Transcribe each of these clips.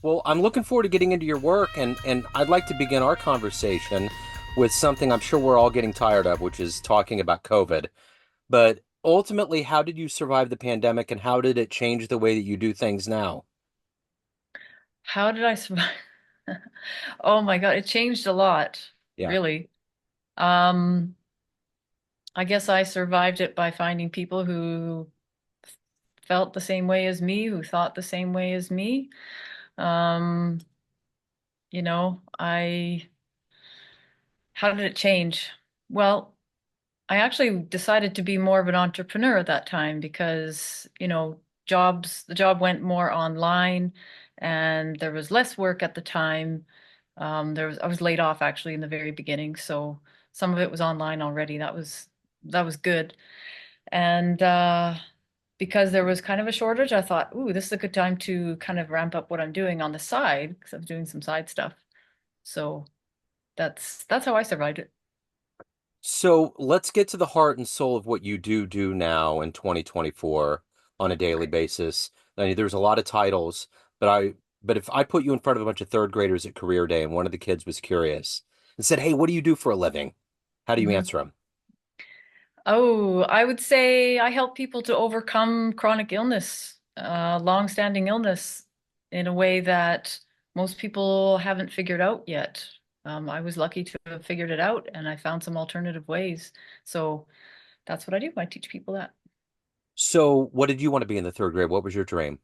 Well, I'm looking forward to getting into your work, and I'd like to begin our conversation with something I'm sure we're all getting tired of, which is talking about COVID. But ultimately, how did you survive the pandemic, and how did it change the way that you do things now? How did I survive? Oh my God, it changed a lot, Yeah. really. Um, I guess I survived it by finding people who felt the same way as me, who thought the same way as me. Um, how did it change? Well, I actually decided to be more of an entrepreneur at that time because, the job went more online and there was less work at the time. I was laid off actually in the very beginning, so some of it was online already. That was good. And because there was kind of a shortage, I thought, ooh, this is a good time to kind of ramp up what I'm doing on the side because I'm doing some side stuff. So that's how I survived it. So let's get to the heart and soul of what you do now in 2024 on a daily basis. I mean, there's a lot of titles, but but if I put you in front of a bunch of third graders at career day and one of the kids was curious and said, "Hey, what do you do for a living?" How do you Mhm. answer them? Oh, I would say I help people to overcome chronic illness, long-standing illness in a way that most people haven't figured out yet. I was lucky to have figured it out and I found some alternative ways. So that's what I do. I teach people that. So, what did you want to be in the third grade? What was your dream?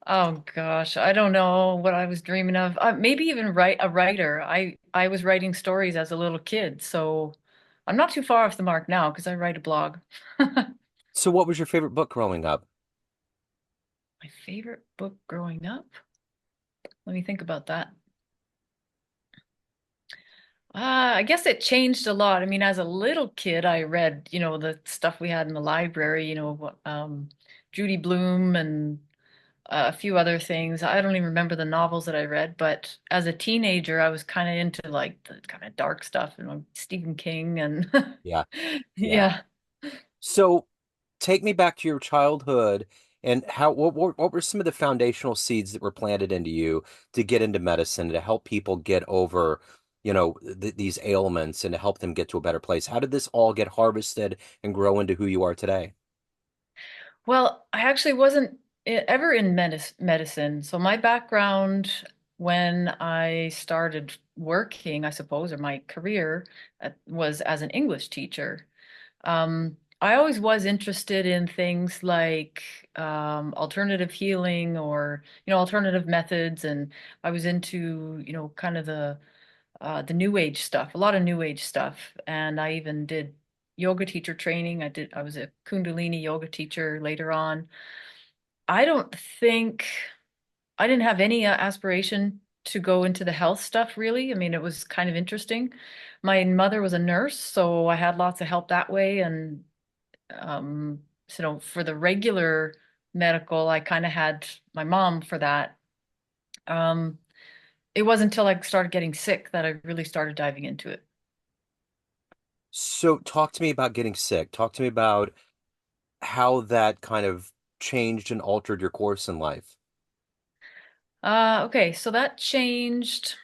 Oh gosh, I don't know what I was dreaming of. Maybe even write a writer. I was writing stories as a little kid, so I'm not too far off the mark now because I write a blog. So, what was your favorite book growing up? My favorite book growing up? Let me think about that. I guess it changed a lot. I mean, as a little kid, I read, the stuff we had in the library, Judy Blume and a few other things. I don't even remember the novels that I read, but as a teenager, I was kind of into like the kind of dark stuff, Stephen King and Yeah, yeah. yeah. So, take me back to your childhood and what were some of the foundational seeds that were planted into you to get into medicine to help people get over, these ailments and to help them get to a better place? How did this all get harvested and grow into who you are today? Well, I actually wasn't ever in medicine. So my background when I started working, I suppose, or my career was as an English teacher. I always was interested in things like alternative healing or, alternative methods. And I was into, kind of the new age stuff, a lot of new age stuff. And I even did yoga teacher training. I was a Kundalini yoga teacher later on. I don't think I didn't have any aspiration to go into the health stuff really. I mean, it was kind of interesting. My mother was a nurse, so I had lots of help that way. And for the regular medical, I kind of had my mom for that. Um, it wasn't until I started getting sick that I really started diving into it. So, talk to me about getting sick. Talk to me about how that kind of changed and altered your course in life. Okay, so that changed.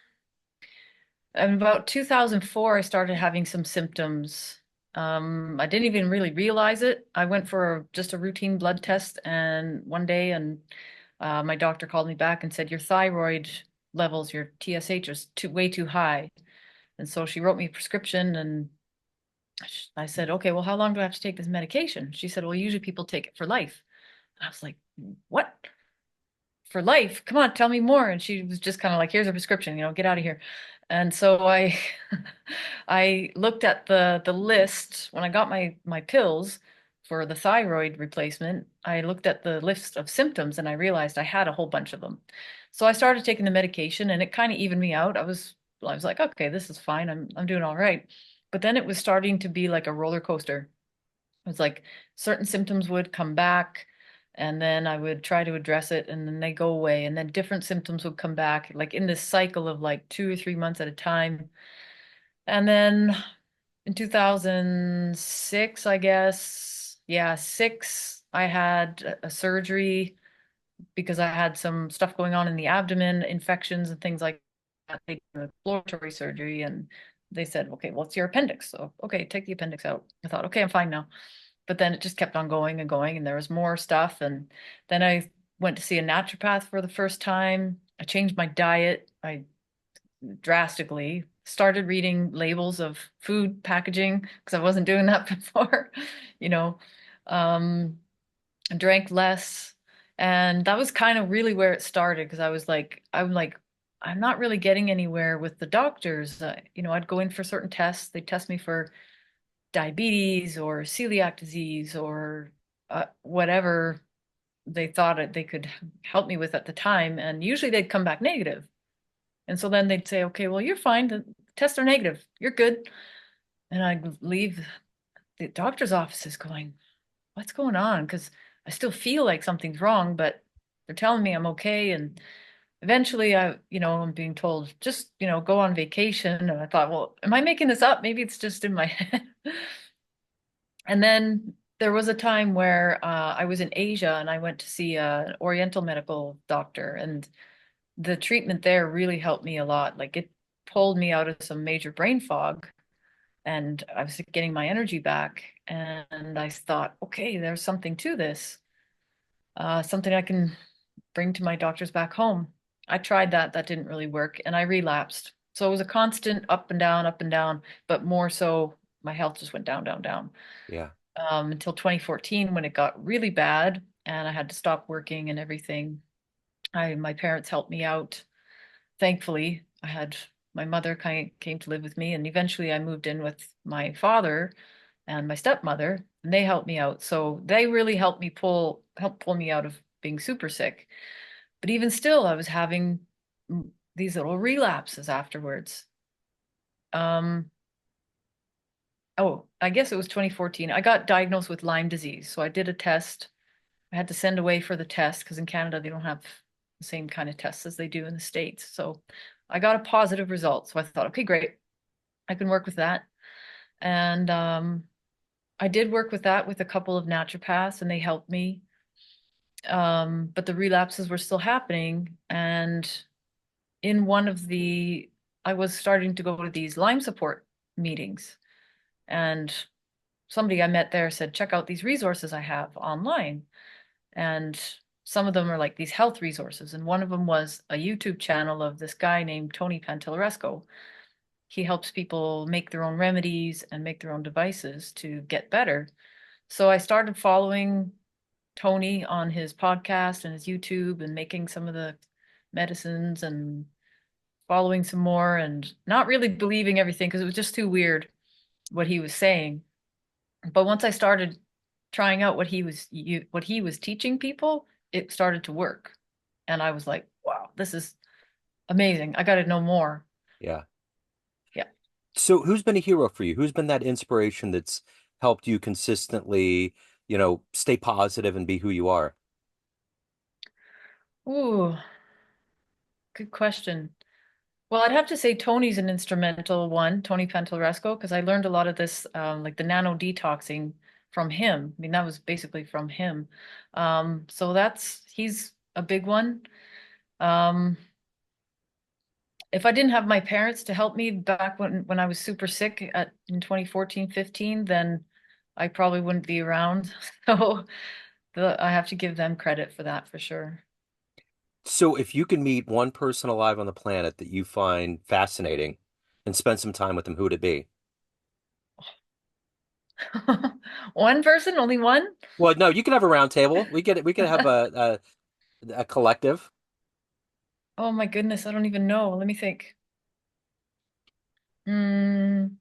In about 2004, I started having some symptoms. I didn't even really realize it. I went for just a routine blood test, and one day, and my doctor called me back and said, "Your thyroid levels, your TSH is way too high." And so she wrote me a prescription, and I said, "Okay, well, how long do I have to take this medication?" She said, "Well, usually people take it for life." And I was like, "What? For life? Come on, tell me more." And she was just kind of like, "Here's a prescription, get out of here." And so I I looked at the list when I got my pills for the thyroid replacement. I looked at the list of symptoms and I realized I had a whole bunch of them. So I started taking the medication and it kind of evened me out. I was like, "Okay, this is fine. I'm doing all right." But then it was starting to be like a roller coaster. It was like certain symptoms would come back and then I would try to address it and then they go away and then different symptoms would come back like in this cycle of like 2 or 3 months at a time. And then in 2006, I guess, yeah, six, I had a surgery because I had some stuff going on in the abdomen, infections and things like that. They did an exploratory surgery and they said, okay, well, it's your appendix. So, okay, take the appendix out. I thought, okay, I'm fine now. But then it just kept on going and going, and there was more stuff. And then I went to see a naturopath for the first time. I changed my diet. I drastically started reading labels of food packaging because I wasn't doing that before, you know. Um, drank less. And that was kind of really where it started because I'm not really getting anywhere with the doctors. I'd go in for certain tests. They'd test me for diabetes or celiac disease or whatever they thought they could help me with at the time. And usually they'd come back negative. And so then they'd say, okay, well, you're fine. The tests are negative. You're good. And I'd leave the doctor's offices going, what's going on? Because I still feel like something's wrong, but they're telling me I'm okay. And eventually I'm being told, just, go on vacation. And I thought, well, am I making this up? Maybe it's just in my head. And then there was a time where I was in Asia and I went to see an Oriental medical doctor, and the treatment there really helped me a lot. Like it pulled me out of some major brain fog and I was getting my energy back. And I thought, okay, there's something to this, something I can bring to my doctors back home. I tried that, that didn't really work, and I relapsed. So it was a constant up and down, but more so my health just went down, down, down, Yeah. until 2014 when it got really bad and I had to stop working and everything. My parents helped me out. Thankfully, I had my mother kind of came to live with me, and eventually I moved in with my father and my stepmother, and they helped me out. So they really help pull me out of being super sick. But even still, I was having these little relapses afterwards. Um, oh, I guess it was 2014. I got diagnosed with Lyme disease. So I did a test. I had to send away for the test because in Canada they don't have the same kind of tests as they do in the States. So I got a positive result. So I thought, okay, great. I can work with that. And I did work with that with a couple of naturopaths and they helped me. But the relapses were still happening. And in one of the, I was starting to go to these Lyme support meetings. And somebody I met there said, check out these resources I have online. And some of them are like these health resources. And one of them was a YouTube channel of this guy named Tony Pantelleresco. He helps people make their own remedies and make their own devices to get better. So I started following Tony on his podcast and his YouTube and making some of the medicines and following some more and not really believing everything because it was just too weird what he was saying. But once I started trying out what he was teaching people, it started to work. And I was like, wow, this is amazing. I got to know more. Yeah. Yeah. So who's been a hero for you? Who's been that inspiration that's helped you consistently, stay positive and be who you are? Ooh, good question. Well, I'd have to say Tony's an instrumental one, Tony Pantalleresco, because I learned a lot of this, like the nano detoxing from him. I mean, that was basically from him. So he's a big one. Um, if I didn't have my parents to help me back when I was super sick in 2014, 15, then I probably wouldn't be around. So I have to give them credit for that for sure. So if you can meet one person alive on the planet that you find fascinating and spend some time with them, who would it be? One person, only one? Well, no, you can have a round table. We could have a collective. Oh my goodness, I don't even know. Let me think. Mm,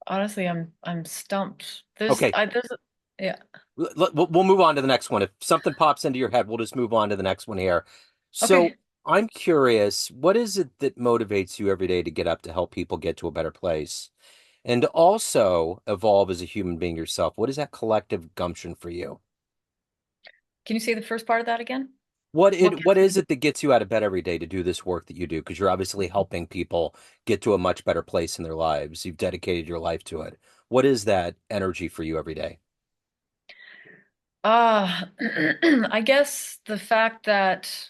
honestly, I'm stumped. Okay. Yeah. We'll move on to the next one. If something pops into your head, we'll just move on to the next one here. So Okay. I'm curious, what is it that motivates you every day to get up to help people get to a better place and to also evolve as a human being yourself? What is that collective gumption for you? Can you say the first part of that again? What What it what gets is me? it that gets you out of bed every day to do this work that you do? Because you're obviously helping people get to a much better place in their lives. You've dedicated your life to it. What is that energy for you every day? Uh, I guess the fact that,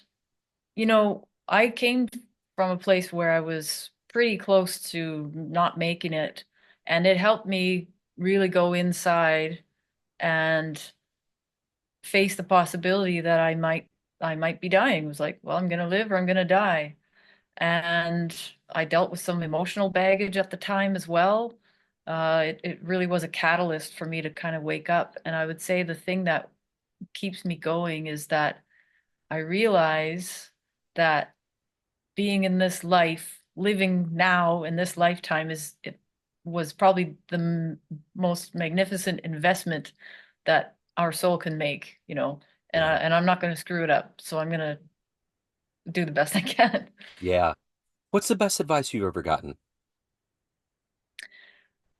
I came from a place where I was pretty close to not making it, and it helped me really go inside and face the possibility that I might be dying. It was like, well, I'm gonna live or I'm gonna die. And I dealt with some emotional baggage at the time as well. It really was a catalyst for me to kind of wake up. And I would say the thing that keeps me going is that I realize that being in this life, living now in this lifetime it was probably the most magnificent investment that our soul can make, and Yeah. I'm not going to screw it up. So I'm going to do the best I can. Yeah. What's the best advice you've ever gotten?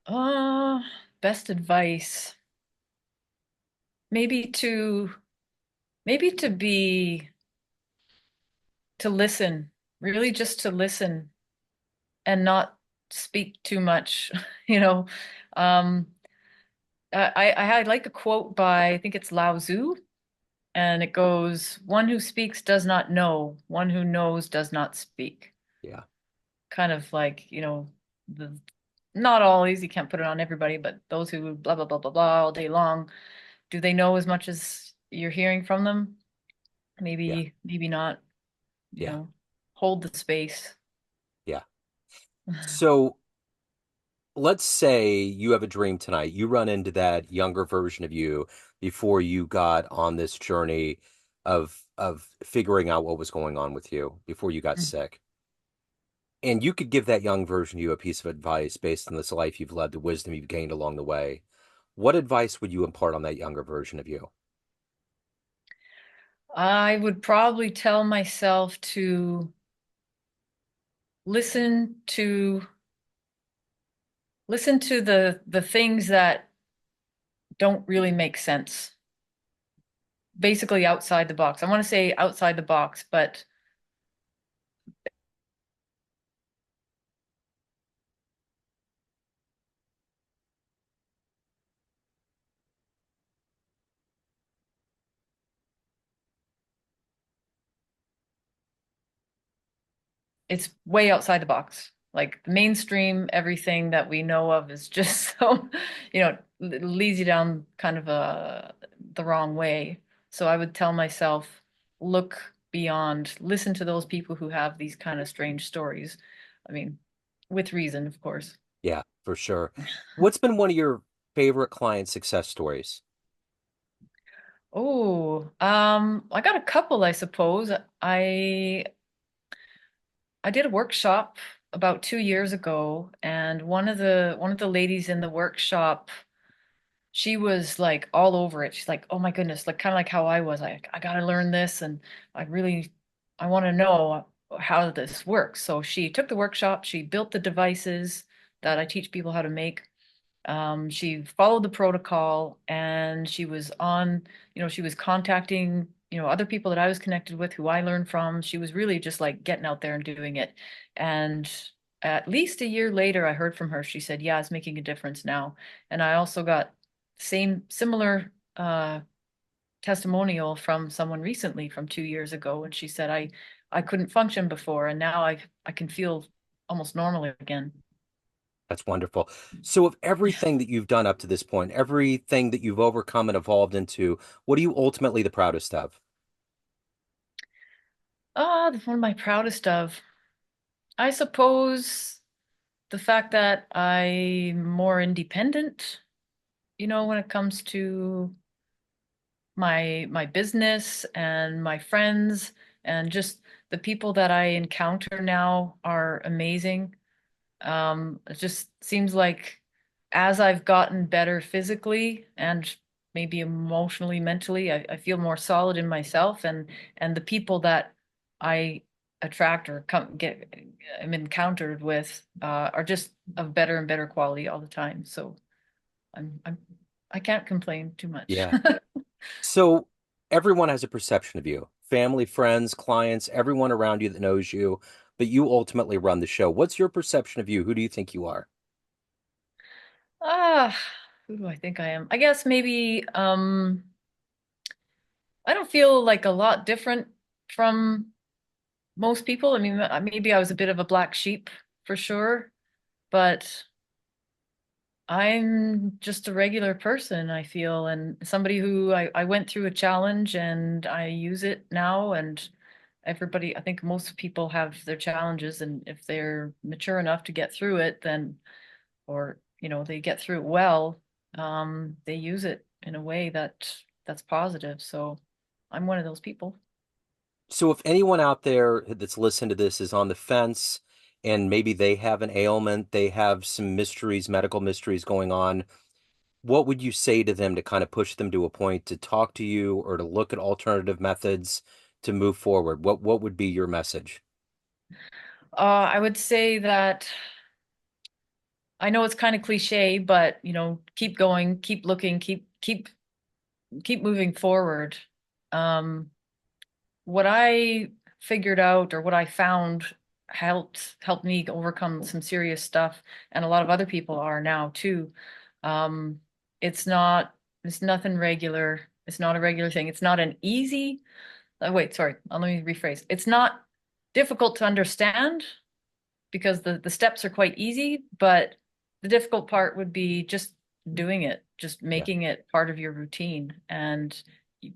Uh, Best advice, maybe to maybe to be to listen, really just to listen and not speak too much, you know. Um, I like a quote by, I think it's Lao Tzu, and it goes, "One who speaks does not know, one who knows does not speak." Yeah. Kind of like, the not always, you can't put it on everybody, but those who blah blah blah blah blah all day long, do they know as much as you're hearing from them? Yeah. Maybe not, Yeah. hold the space. Yeah. So let's say you have a dream tonight. You run into that younger version of you before you got on this journey of figuring out what was going on with you before you got sick. And you could give that young version of you a piece of advice based on this life you've led, the wisdom you've gained along the way. What advice would you impart on that younger version of you? I would probably tell myself to listen to listen to the things that don't really make sense. Basically outside the box. I want to say outside the box, but it's way outside the box. Like the mainstream, everything that we know of is just so, leads you down kind of the wrong way. So I would tell myself, look beyond, listen to those people who have these kind of strange stories. I mean, with reason, of course. Yeah, for sure. What's been one of your favorite client success stories? Oh, I got a couple, I suppose. I did a workshop about 2 years ago, and one of the ladies in the workshop, she was like all over it. She's like, "Oh my goodness," like kind of like how I was. I gotta learn this, and I want to know how this works. So she took the workshop, she built the devices that I teach people how to make. She followed the protocol, and she was contacting, other people that I was connected with who I learned from. She was really just like getting out there and doing it. And at least a year later, I heard from her. She said, "Yeah, it's making a difference now." And I also got similar testimonial from someone recently from 2 years ago. And she said, I couldn't function before, and now I can feel almost normal again. That's wonderful. So, of everything that you've done up to this point, everything that you've overcome and evolved into, what are you ultimately the proudest of? One of my proudest of. I suppose the fact that I'm more independent, when it comes to my business and my friends, and just the people that I encounter now are amazing. It just seems like as I've gotten better physically and maybe emotionally, mentally, I feel more solid in myself, and the people that I attract or am encountered with are just of better and better quality all the time. So I'm I can't complain too much. Yeah. So, everyone has a perception of you, family, friends, clients, everyone around you that knows you, but you ultimately run the show. What's your perception of you? Who do you think you are? Ah, who do I think I am? I guess maybe I don't feel like a lot different from most people. I mean, maybe I was a bit of a black sheep for sure, but I'm just a regular person, I feel, and somebody who I went through a challenge and I use it now. And everybody, I think most people have their challenges, and if they're mature enough to get through it, then, or, they get through it well, they use it in a way that's positive. So I'm one of those people. So if anyone out there that's listened to this is on the fence and maybe they have an ailment, they have some mysteries, medical mysteries going on, what would you say to them to kind of push them to a point to talk to you or to look at alternative methods to move forward? What would be your message? I would say that I know it's kind of cliche, but keep going, keep looking, keep moving forward. Um, what I figured out or what I found helped me overcome some serious stuff, and a lot of other people are now too. Um, it's not it's nothing regular. It's not a regular thing. It's not an easy. Wait, sorry. Let me rephrase. It's not difficult to understand because the steps are quite easy, but the difficult part would be just doing it, just Yeah. making it part of your routine. And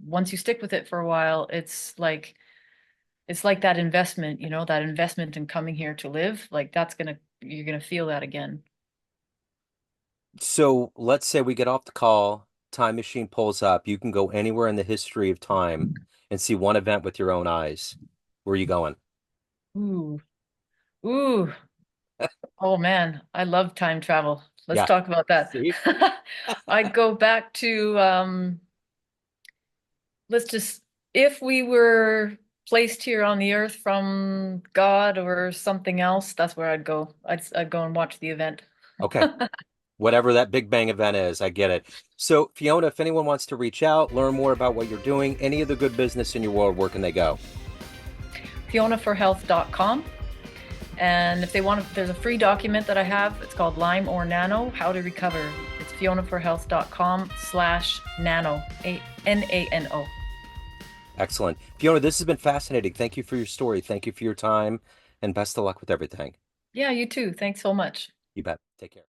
once you stick with it for a while, it's like that investment, that investment in coming here to live, like you're gonna feel that again. So let's say we get off the call, time machine pulls up, you can go anywhere in the history of time and see one event with your own eyes. Where are you going? Ooh, ooh. Oh man, I love time travel. Let's Yeah. talk about that. See? I'd go back to let's just, if we were placed here on the earth from God or something else, that's where I'd go. I'd go and watch the event. Okay. Whatever that Big Bang event is, I get it. So, Fiona, if anyone wants to reach out, learn more about what you're doing, any of the good business in your world, where can they go? FionaForHealth.com. And if they want to, there's a free document that I have. It's called Lyme or Nano, How to Recover. It's FionaForHealth.com/nano, Nano. Excellent. Fiona, this has been fascinating. Thank you for your story. Thank you for your time, and best of luck with everything. Yeah, you too. Thanks so much. You bet. Take care.